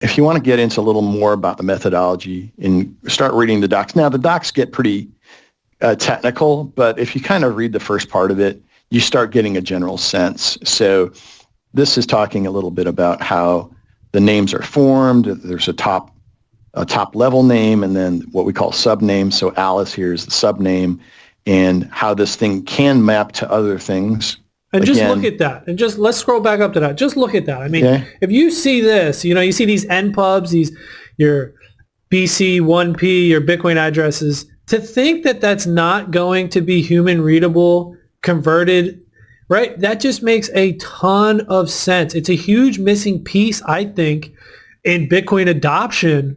if you want to get into a little more about the methodology and start reading the docs. Now, the docs get pretty technical, but if you kind of read the first part of it, you start getting a general sense. So this is talking a little bit about how the names are formed. There's a top level name and then what we call subnames. So Alice here is the subname, and how this thing can map to other things. And just look at that. And just let's scroll back up to that. Just look at that. I mean, if you see this, you see these npubs, your BC1P, your Bitcoin addresses, to think that that's not going to be human readable, converted, right? That just makes a ton of sense. It's a huge missing piece, I think, in Bitcoin adoption,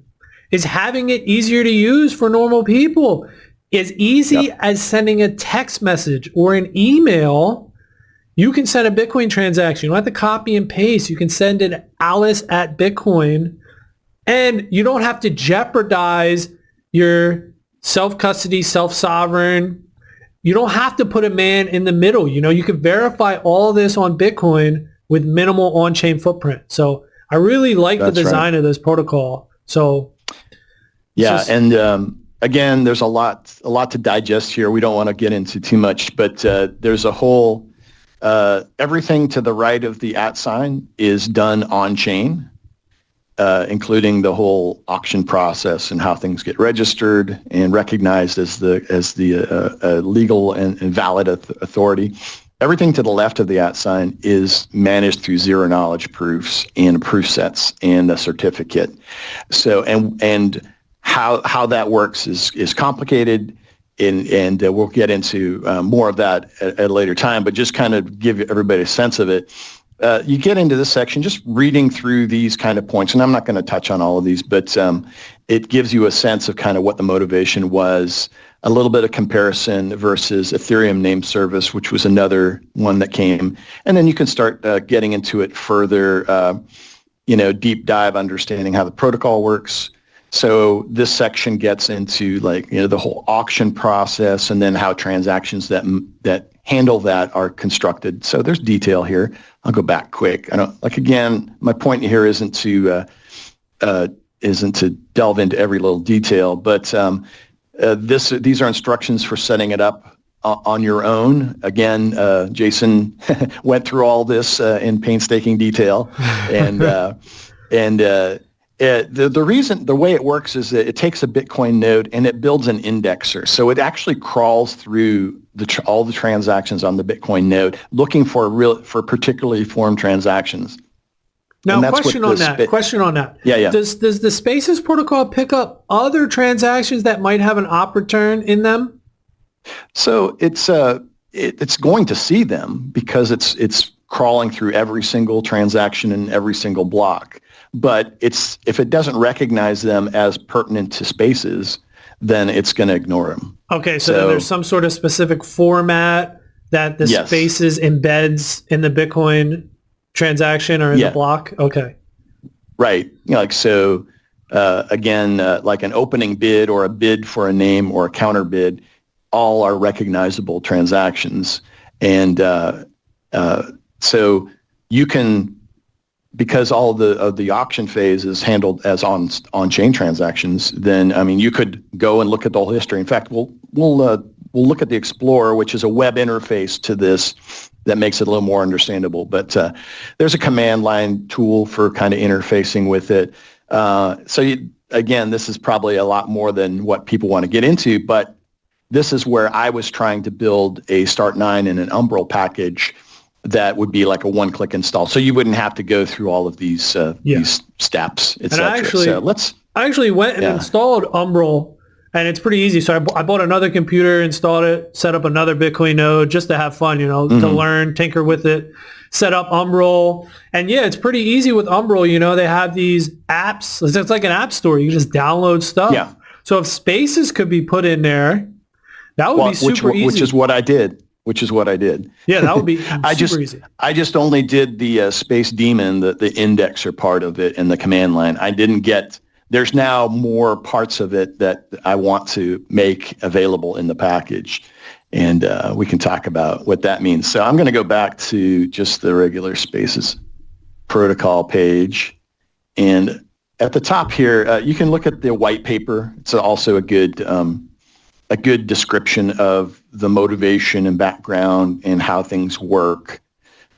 is having it easier to use for normal people. As easy as sending a text message or an email. You can send a Bitcoin transaction. You don't have to copy and paste. You can send it Alice@Bitcoin, and you don't have to jeopardize your self-custody, self-sovereign. You don't have to put a man in the middle. You can verify all this on Bitcoin with minimal on-chain footprint. So I really like the design of this protocol. So again, there's a lot to digest here. We don't want to get into too much, but there's a whole everything to the right of the @ is done on chain, including the whole auction process and how things get registered and recognized as the legal and valid authority. Everything to the left of the @ is managed through zero knowledge proofs and proof sets and a certificate. So and how that works is complicated. And we'll get into more of that at a later time, but just kind of give everybody a sense of it. You get into this section, just reading through these kind of points, and I'm not going to touch on all of these, but it gives you a sense of kind of what the motivation was, a little bit of comparison versus Ethereum name service, which was another one that came. And then you can start getting into it further, deep dive understanding how the protocol works. So this section gets into the whole auction process and then how transactions that handle that are constructed. So there's detail here. I'll go back quick. Again, my point here isn't to delve into every little detail, but these are instructions for setting it up on your own. Again, Jason went through all this in painstaking detail, the way it works is that it takes a Bitcoin node and it builds an indexer. So it actually crawls through all the transactions on the Bitcoin node, looking for particularly formed transactions. Now, question on that. Yeah. Does the Spaces protocol pick up other transactions that might have an op return in them? So it's going to see them because it's crawling through every single transaction in every single block. But if it doesn't recognize them as pertinent to Spaces, then it's going to ignore them. Okay, so there's some sort of specific format that the Spaces embeds in the Bitcoin transaction or in the block? Okay. Right. Again, like an opening bid or a bid for a name or a counter bid, all are recognizable transactions. And so you can, because all of the auction phase is handled as on-chain transactions, then you could go and look at the whole history. In fact, we'll look at the Explorer, which is a web interface to this that makes it a little more understandable. But there's a command line tool for kind of interfacing with it. Again, this is probably a lot more than what people want to get into, but this is where I was trying to build a Start9 and an Umbrel package that would be like a one-click install. So you wouldn't have to go through all of these steps, etc. I actually went and installed Umbrel, and it's pretty easy. So I bought another computer, installed it, set up another Bitcoin node just to have fun, to learn, tinker with it, set up Umbrel. And it's pretty easy with Umbrel. They have these apps. It's like an app store. You just download stuff. Yeah. So if Spaces could be put in there, that would be super easy. Which is what I did. Yeah, that would be super easy. I just only did the Space Daemon, the indexer part of it, and the command line. I didn't get. There's now more parts of it that I want to make available in the package, and we can talk about what that means. So I'm going to go back to just the regular Spaces protocol page, and at the top here, you can look at the white paper. It's also a good description of the motivation and background and how things work.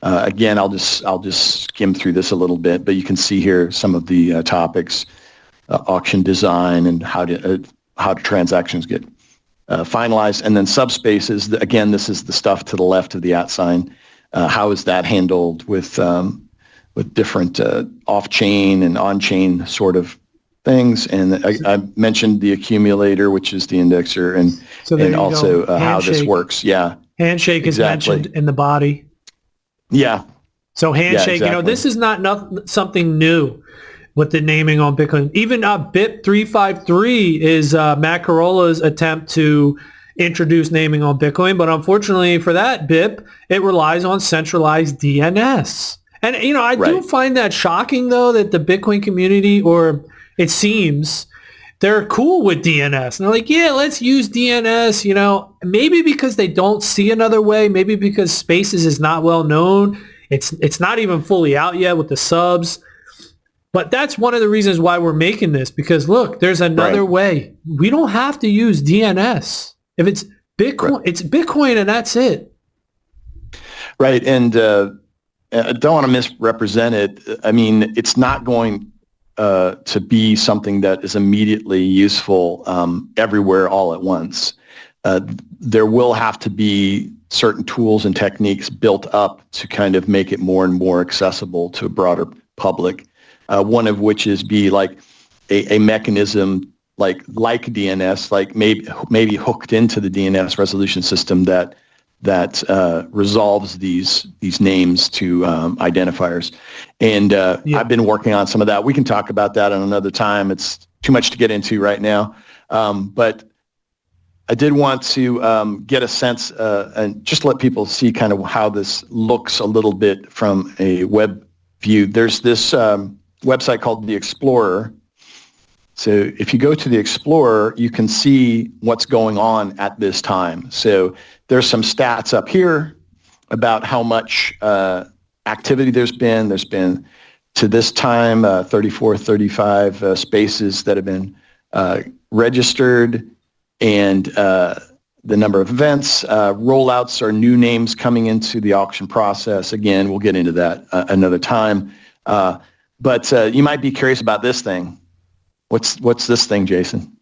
Again, I'll just skim through this a little bit, but you can see here some of the topics: auction design and how transactions get finalized, and then subspaces. Again, this is the stuff to the left of the @ sign. How is that handled with different off-chain and on-chain sort of things? And I mentioned the accumulator, which is the indexer, and also how this works. Yeah, handshake is mentioned in the body. Yeah. So handshake, exactly. This is not something new with the naming on Bitcoin. Even BIP 353 is Matt Carola's attempt to introduce naming on Bitcoin. But unfortunately for that BIP, it relies on centralized DNS. And, I do find that shocking, though, that the Bitcoin community, or it seems, they're cool with DNS. And they're like, yeah, let's use DNS, maybe because they don't see another way, maybe because Spaces is not well known. It's not even fully out yet with the subs. But that's one of the reasons why we're making this, because look, there's another way. We don't have to use DNS. If it's Bitcoin, it's Bitcoin and that's it. Right. And I don't want to misrepresent it. I mean, it's not going to be something that is immediately useful everywhere all at once. There will have to be certain tools and techniques built up to kind of make it more and more accessible to a broader public. One of which is be like a mechanism like DNS, like maybe hooked into the DNS resolution system that resolves these names to identifiers. And I've been working on some of that. We can talk about that at another time. It's too much to get into right now. But I did want to get a sense and just let people see kind of how this looks a little bit from a web view. There's this website called the Explorer. So if you go to the Explorer, you can see what's going on at this time. So there's some stats up here about how much activity there's been. There's been, to this time, 35 spaces that have been registered, and the number of events. Rollouts are new names coming into the auction process. Again, we'll get into that another time. But you might be curious about this thing. What's this thing, Jason?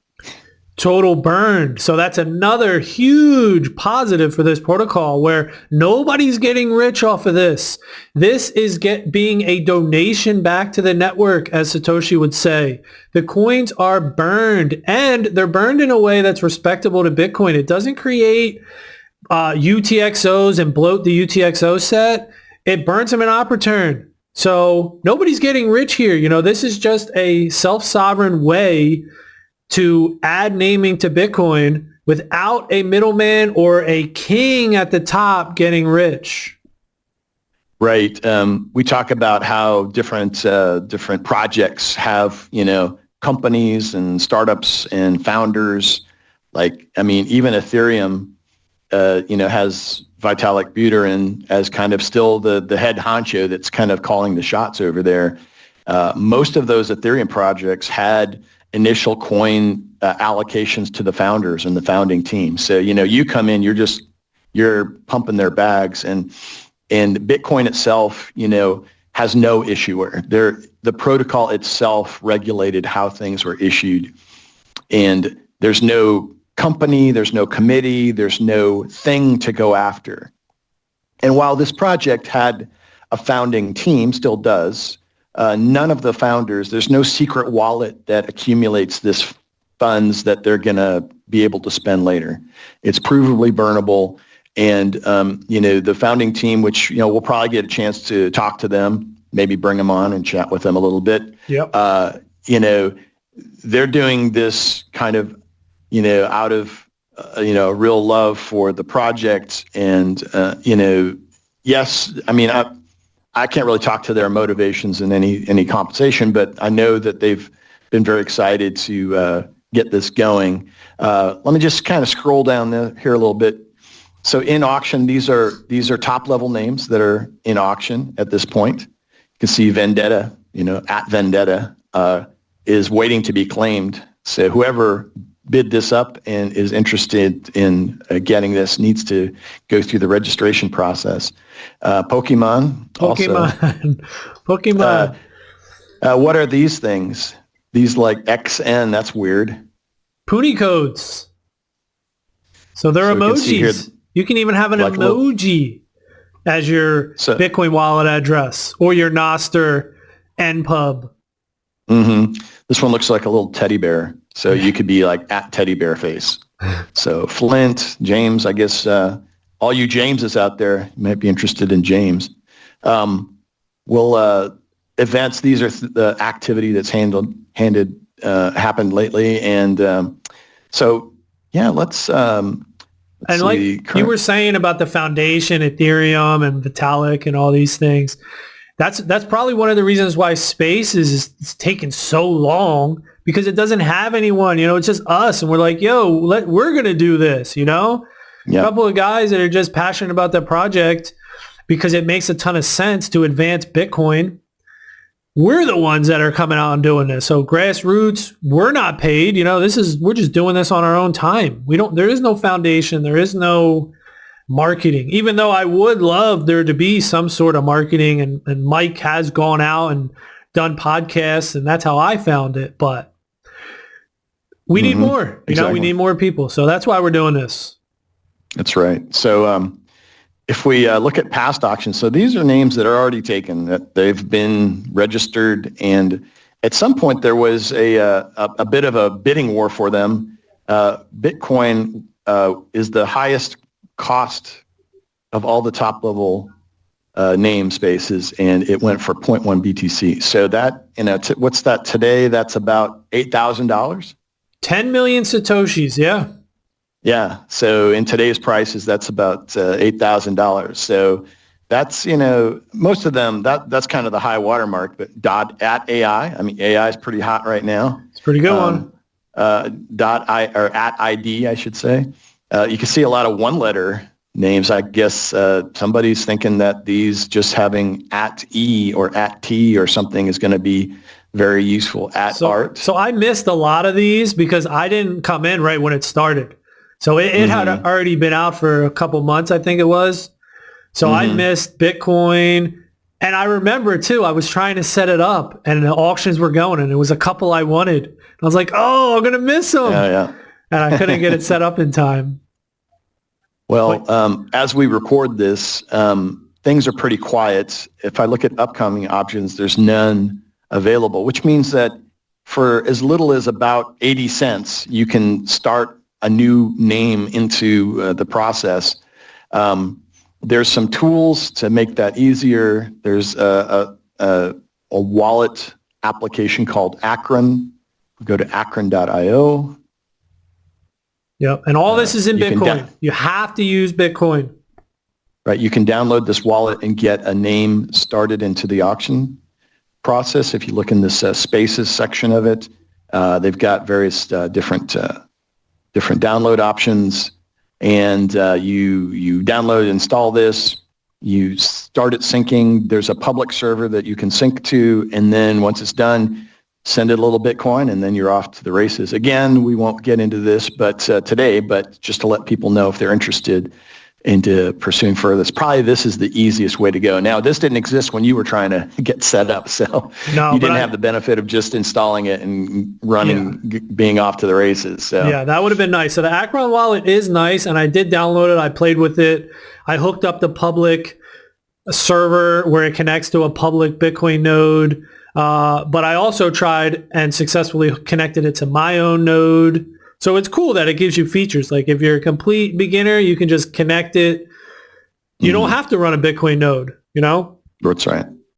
Total burn. So that's another huge positive for this protocol, where nobody's getting rich off of this. This is being a donation back to the network, as Satoshi would say. The coins are burned, and they're burned in a way that's respectable to Bitcoin. It doesn't create UTXOs and bloat the UTXO set. It burns them in op return. So nobody's getting rich here. This is just a self-sovereign way to add naming to Bitcoin without a middleman or a king at the top getting rich. Right. We talk about how different projects have, companies and startups and founders. Like, I mean, even Ethereum, has Vitalik Buterin as kind of still the head honcho that's kind of calling the shots over there. Most of those Ethereum projects had initial coin allocations to the founders and the founding team. So, you come in, you're pumping their bags, and Bitcoin itself, has no issuer. The protocol itself regulated how things were issued, and there's no company, there's no committee, there's no thing to go after. And while this project had a founding team, still does, none of the founders, there's no secret wallet that accumulates this funds that they're going to be able to spend later. It's provably burnable. And, the founding team, which, we'll probably get a chance to talk to them, maybe bring them on and chat with them a little bit. Yep. They're doing this kind of, out of, real love for the project. And, yes, I mean, I can't really talk to their motivations in any compensation, but I know that they've been very excited to get this going. Let me just kind of scroll down here a little bit. So in auction, these are top level names that are in auction at this point. You can see Vendetta, at Vendetta. is waiting to be claimed. So whoever bid this up and is interested in getting this needs to go through the registration process. Pokemon. Pokemon. What are these things? These like XN, that's weird. Puni codes. So they're emojis. You can even have an like emoji as your Bitcoin wallet address or your Nostr npub. Mm-hmm. This one looks like a little teddy bear. So you could be like at teddy bear face. So Flint, James, I guess all you Jameses out there might be interested in James. Events, these are the activity that's happened lately. And so, yeah, let's and like you were saying about the foundation, Ethereum and Vitalik and all these things, that's probably one of the reasons why Spaces is taking so long, because it doesn't have anyone, it's just us. And we're like, we're going to do this, A couple of guys that are just passionate about their project because it makes a ton of sense to advance Bitcoin. We're the ones that are coming out and doing this. So grassroots, we're not paid. We're just doing this on our own time. There is no foundation. There is no marketing, even though I would love there to be some sort of marketing. And Mike has gone out and done podcasts, and that's how I found it. But we need more, we need more people. So that's why we're doing this. That's right. So, if we look at past auctions, so these are names that are already taken, that they've been registered, and at some point there was a bit of a bidding war for them. Bitcoin is the highest cost of all the top-level namespaces, and it went for 0.1 BTC. So that, what's that today? That's about $8,000? 10 million Satoshis, yeah. Yeah. So in today's prices, that's about $8,000. So that's, most of them, that's kind of the high watermark. But at AI, I mean, AI is pretty hot right now. It's a pretty good one. At ID, I should say. You can see a lot of one-letter names. I guess somebody's thinking that these just having at E or at T or something is going to be very useful. Art. So I missed a lot of these because I didn't come in right when it started. So it had already been out for a couple months, I think it was. So I missed Bitcoin. And I remember, too, I was trying to set it up, and the auctions were going, and it was a couple I wanted. And I was like, I'm going to miss them. Yeah. And I couldn't get it set up in time. Well, as we record this, things are pretty quiet. If I look at upcoming options, there's none available, which means that for as little as about 80 cents, you can start a new name into the process. There's some tools to make that easier. There's a wallet application called Akron. Go to akron.io. Yep, and all this is in Bitcoin. You have to use Bitcoin. Right, you can download this wallet and get a name started into the auction process. If you look in this Spaces section of it, they've got various different download options, and you download and install this. You start it syncing. There's a public server that you can sync to, and then once it's done, send it a little Bitcoin, and then you're off to the races. Again, we won't get into this today, but just to let people know if they're interested into pursuing further. This is the easiest way to go. Now, this didn't exist when you were trying to get set up, so you didn't have the benefit of just installing it and running, being off to the races. So. Yeah, that would have been nice. So the Akron wallet is nice, and I did download it. I played with it. I hooked up the public server where it connects to a public Bitcoin node. But I also tried and successfully connected it to my own node. So it's cool that it gives you features. Like if you're a complete beginner, you can just connect it. You don't have to run a Bitcoin node, That's right.